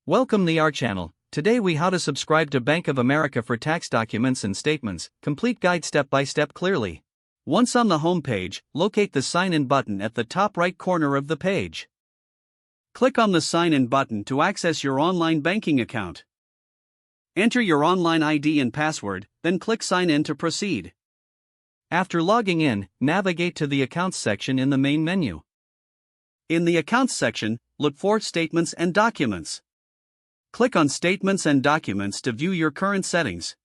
Welcome to our channel. Today we how to subscribe to Bank of America for tax documents and statements, complete guide step by step clearly. Once on the home page, locate the sign in button at the top right corner of the page. Click on the sign in button to access your online banking account. Enter your online ID and password, then click sign in to proceed. After logging in, navigate to the accounts section in the main menu. In the accounts section, look for statements and documents. Click on Statements and Documents to view your current settings.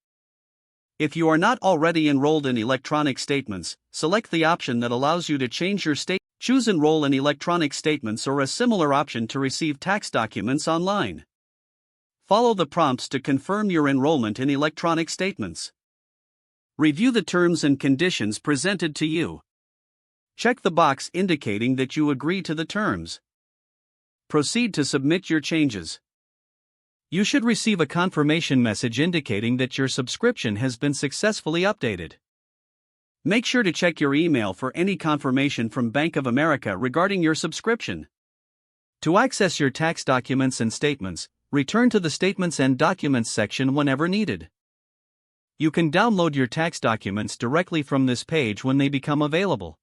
If you are not already enrolled in electronic statements, select the option that allows you to change your state. Choose Enroll in Electronic Statements or a similar option to receive tax documents online. Follow the prompts to confirm your enrollment in electronic statements. Review the terms and conditions presented to you. Check the box indicating that you agree to the terms. Proceed to submit your changes. You should receive a confirmation message indicating that your subscription has been successfully updated. Make sure to check your email for any confirmation from Bank of America regarding your subscription. To access your tax documents and statements, return to the Statements and Documents section whenever needed. You can download your tax documents directly from this page when they become available.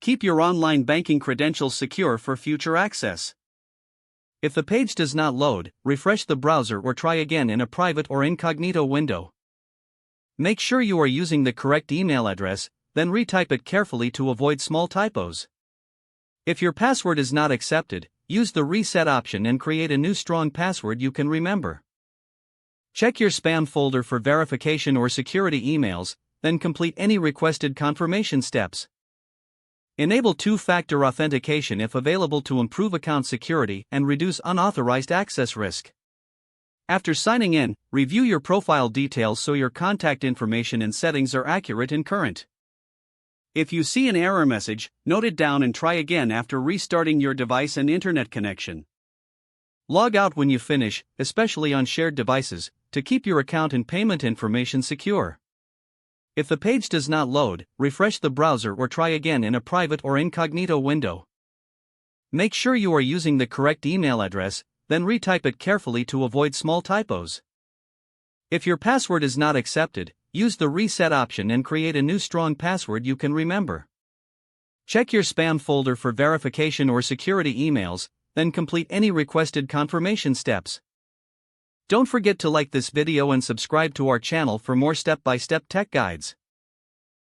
Keep your online banking credentials secure for future access. If the page does not load, refresh the browser or try again in a private or incognito window. Make sure you are using the correct email address, then retype it carefully to avoid small typos. If your password is not accepted, use the reset option and create a new strong password you can remember. Check your spam folder for verification or security emails, then complete any requested confirmation steps. Enable two-factor authentication if available to improve account security and reduce unauthorized access risk. After signing in, review your profile details so your contact information and settings are accurate and current. If you see an error message, note it down and try again after restarting your device and internet connection. Log out when you finish, especially on shared devices, to keep your account and payment information secure. If the page does not load, refresh the browser or try again in a private or incognito window. Make sure you are using the correct email address, then retype it carefully to avoid small typos. If your password is not accepted, use the reset option and create a new strong password you can remember. Check your spam folder for verification or security emails, then complete any requested confirmation steps. Don't forget to like this video and subscribe to our channel for more step-by-step tech guides.